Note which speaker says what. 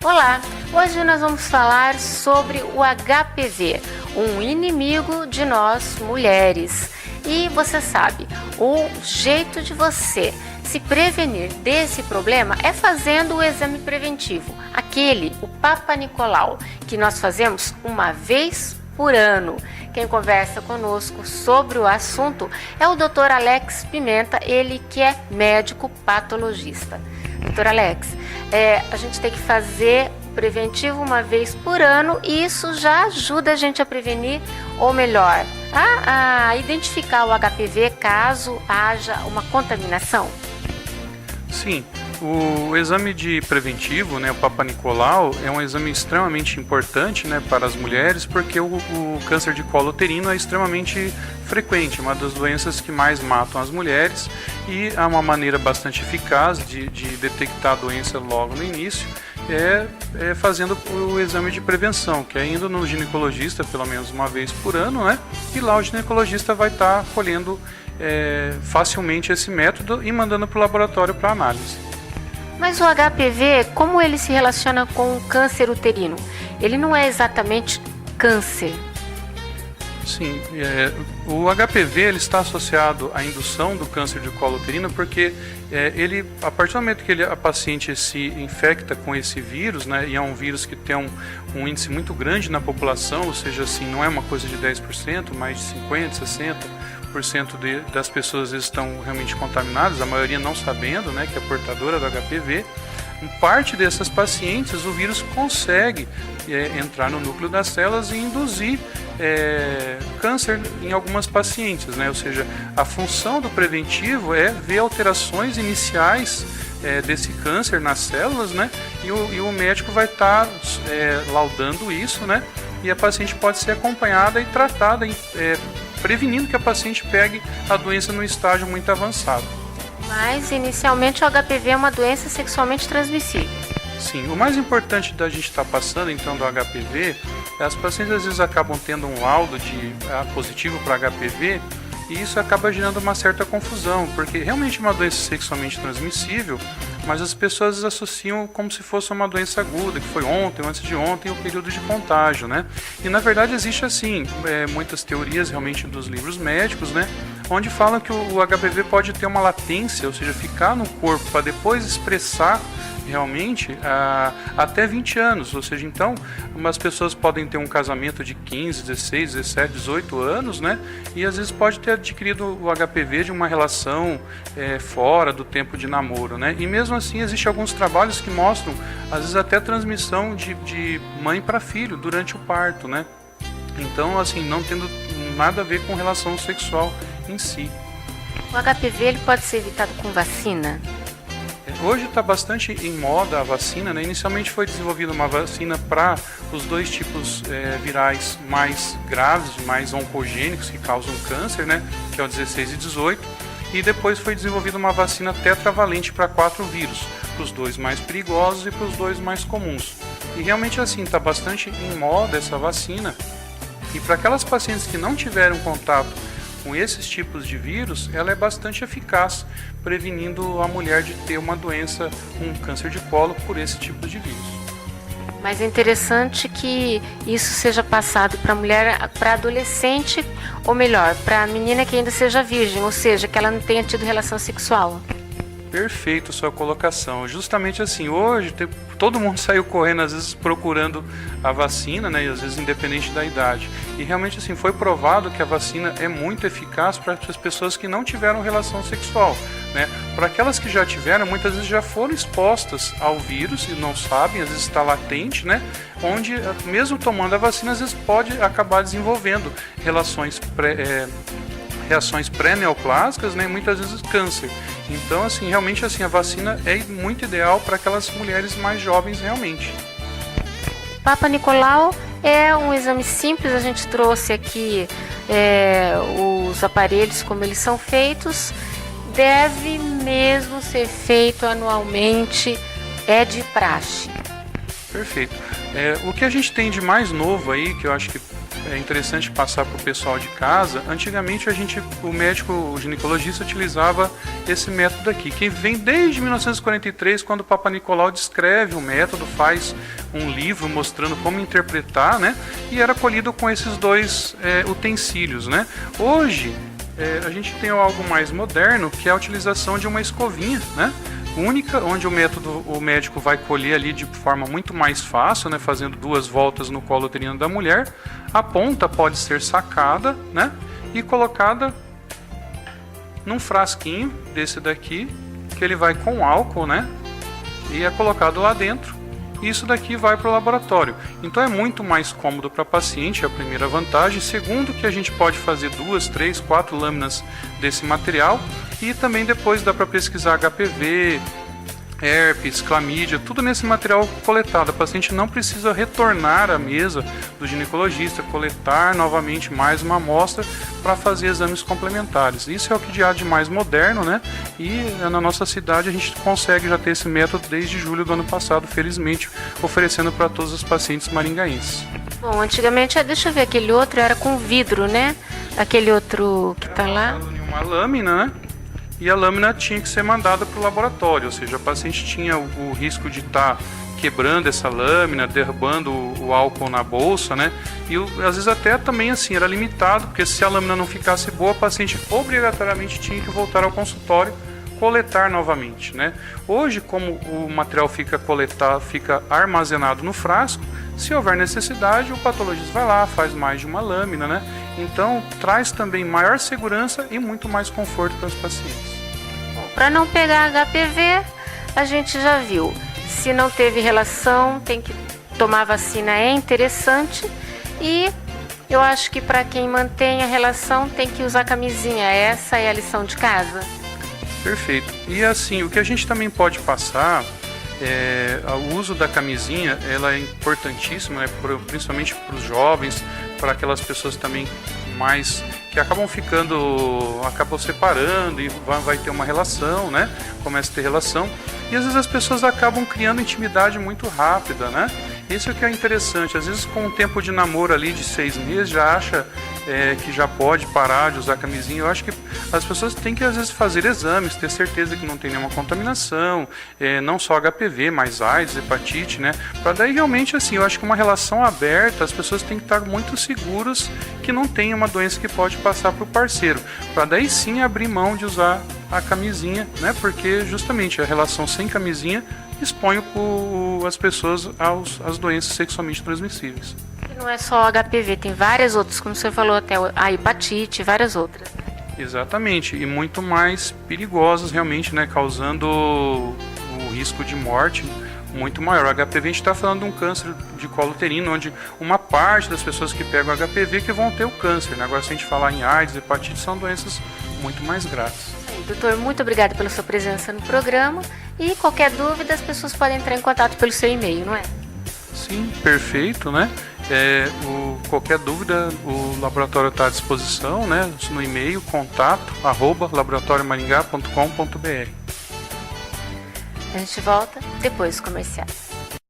Speaker 1: Olá, hoje nós vamos falar sobre o HPV, um inimigo de nós mulheres. E você sabe, o jeito de você se prevenir desse problema é fazendo o exame preventivo, o Papa Nicolau, que nós fazemos uma vez por ano. Quem conversa conosco sobre o assunto é o Dr. Alex Pimenta, ele que é médico patologista. Dr. Alex, a gente tem que fazer preventivo uma vez por ano e isso já ajuda a gente a prevenir, ou melhor, a identificar o HPV caso haja uma contaminação?
Speaker 2: Sim, o exame de preventivo, o Papa Nicolau, é um exame extremamente importante, para as mulheres, porque o câncer de colo uterino é extremamente frequente, uma das doenças que mais matam as mulheres, e há uma maneira bastante eficaz de detectar a doença logo no início, é fazendo o exame de prevenção, que é indo no ginecologista pelo menos uma vez por ano, e lá o ginecologista vai estar colhendo facilmente esse método e mandando para o laboratório para análise.
Speaker 1: Mas o HPV, como ele se relaciona com o câncer uterino? Ele não é exatamente câncer.
Speaker 2: Sim, o HPV ele está associado à indução do câncer de colo uterino porque a partir do momento que a paciente se infecta com esse vírus, e é um vírus que tem um índice muito grande na população, ou seja, assim, não é uma coisa de 10%, mais de 50%, 60% das pessoas estão realmente contaminadas, a maioria não sabendo, que é portadora do HPV. Em parte dessas pacientes, o vírus consegue entrar no núcleo das células e induzir câncer em algumas pacientes, ou seja, a função do preventivo é ver alterações iniciais desse câncer nas células, e o médico vai estar laudando isso, e a paciente pode ser acompanhada e tratada, prevenindo que a paciente pegue a doença no estágio muito avançado.
Speaker 1: Mas, inicialmente, o HPV é uma doença sexualmente transmissível.
Speaker 2: Sim, o mais importante da gente estar passando, então, do HPV, as pacientes às vezes acabam tendo um laudo positivo para HPV, e isso acaba gerando uma certa confusão, porque realmente é uma doença sexualmente transmissível, mas as pessoas associam como se fosse uma doença aguda, que foi ontem, ou antes de ontem, o período de contágio, E na verdade existe assim, muitas teorias realmente dos livros médicos, onde falam que o HPV pode ter uma latência, ou seja, ficar no corpo para depois expressar realmente até 20 anos, ou seja, então umas pessoas podem ter um casamento de 15, 16, 17, 18 anos, e às vezes pode ter adquirido o HPV de uma relação fora do tempo de namoro, e mesmo assim existem alguns trabalhos que mostram às vezes até transmissão de mãe para filho durante o parto, então assim, não tendo nada a ver com relação sexual em si.
Speaker 1: O HPV ele pode ser evitado com vacina?
Speaker 2: Hoje está bastante em moda a vacina, Inicialmente foi desenvolvida uma vacina para os dois tipos virais mais graves, mais oncogênicos, que causam câncer, que é o 16 e 18, e depois foi desenvolvida uma vacina tetravalente para 4 vírus, para os dois mais perigosos e para os dois mais comuns. E realmente assim, está bastante em moda essa vacina, e para aquelas pacientes que não tiveram contato com esses tipos de vírus, ela é bastante eficaz, prevenindo a mulher de ter uma doença, um câncer de colo por esse tipo de vírus.
Speaker 1: Mas é interessante que isso seja passado para a mulher, para adolescente, ou melhor, para a menina que ainda seja virgem, ou seja, que ela não tenha tido relação sexual.
Speaker 2: Perfeito sua colocação. Justamente assim, hoje todo mundo saiu correndo, às vezes procurando a vacina, e às vezes independente da idade. E realmente assim, foi provado que a vacina é muito eficaz para as pessoas que não tiveram relação sexual. Para aquelas que já tiveram, muitas vezes já foram expostas ao vírus e não sabem, às vezes está latente, onde mesmo tomando a vacina, às vezes pode acabar desenvolvendo reações pré-neoplásicas, e muitas vezes câncer. Então, assim, realmente assim, a vacina é muito ideal para aquelas mulheres mais jovens realmente.
Speaker 1: Papa Nicolau é um exame simples, a gente trouxe aqui os aparelhos como eles são feitos, deve mesmo ser feito anualmente, é de praxe.
Speaker 2: Perfeito. O que a gente tem de mais novo aí, que eu acho que é interessante passar para o pessoal de casa. Antigamente o médico, o ginecologista utilizava esse método aqui, que vem desde 1943, quando o Papa Nicolau descreve o método, faz um livro mostrando como interpretar, né? E era colhido com esses dois utensílios, né? Hoje a gente tem algo mais moderno, que é a utilização de uma escovinha, né? Única, onde o médico vai colher ali de forma muito mais fácil, né? Fazendo 2 voltas no colo uterino da mulher. A ponta pode ser sacada, né? E colocada num frasquinho desse daqui, que ele vai com álcool, né? E é colocado lá dentro. Isso daqui vai para o laboratório. Então é muito mais cômodo para a paciente, é a primeira vantagem. Segundo, que a gente pode fazer 2, 3, 4 lâminas desse material. E também depois dá para pesquisar HPV, herpes, clamídia, tudo nesse material coletado. A paciente não precisa retornar à mesa do ginecologista, coletar novamente mais uma amostra para fazer exames complementares. Isso é o que há de mais moderno, né? E na nossa cidade a gente consegue já ter esse método desde julho do ano passado, felizmente, oferecendo para todos os pacientes maringaenses.
Speaker 1: Bom, antigamente, deixa eu ver, aquele outro era com vidro, né? Aquele outro que está lá.
Speaker 2: Uma lâmina, né? E a lâmina tinha que ser mandada para o laboratório, ou seja, a paciente tinha o risco de estar quebrando essa lâmina, derrubando o álcool na bolsa, né? E às vezes até também assim era limitado, porque se a lâmina não ficasse boa, a paciente obrigatoriamente tinha que voltar ao consultório, coletar novamente, né? Hoje, como o material fica armazenado no frasco, se houver necessidade, o patologista vai lá, faz mais de uma lâmina, né? Então, traz também maior segurança e muito mais conforto para os pacientes.
Speaker 1: Para não pegar HPV, a gente já viu. Se não teve relação, tem que tomar vacina, é interessante. E eu acho que para quem mantém a relação, tem que usar camisinha. Essa é a lição de casa.
Speaker 2: Perfeito. E assim, o que a gente também pode passar o uso da camisinha, ela é importantíssima, né, principalmente para os jovens, para aquelas pessoas também mais que acabam separando e vai ter uma relação, né? Começa a ter relação e às vezes as pessoas acabam criando intimidade muito rápida, né? Isso é o que é interessante. Às vezes com um tempo de namoro ali de 6 meses já acha que já pode parar de usar camisinha. Eu acho que as pessoas têm que às vezes fazer exames, ter certeza que não tem nenhuma contaminação, não só HPV, mas AIDS, hepatite, né? Para daí realmente assim, eu acho que uma relação aberta, as pessoas têm que estar muito seguras que não tem uma doença que pode passar para o parceiro. Para daí sim abrir mão de usar a camisinha, né? Porque justamente a relação sem camisinha expõe as pessoas às doenças sexualmente transmissíveis.
Speaker 1: Não é só HPV, tem várias outras, como você falou, até a hepatite, várias outras.
Speaker 2: Exatamente, e muito mais perigosas realmente, né, causando o risco de morte muito maior. O HPV, a gente está falando de um câncer de colo uterino, onde uma parte das pessoas que pegam HPV que vão ter o câncer, né? Agora, se a gente falar em AIDS, hepatite, são doenças muito mais graves.
Speaker 1: Doutor, muito obrigada pela sua presença no programa e qualquer dúvida as pessoas podem entrar em contato pelo seu e-mail, não é?
Speaker 2: Sim, perfeito, né? Qualquer dúvida, o laboratório está à disposição, né? No e-mail, contato@laboratoriomaringá.com.br.
Speaker 1: A gente volta depois do comercial.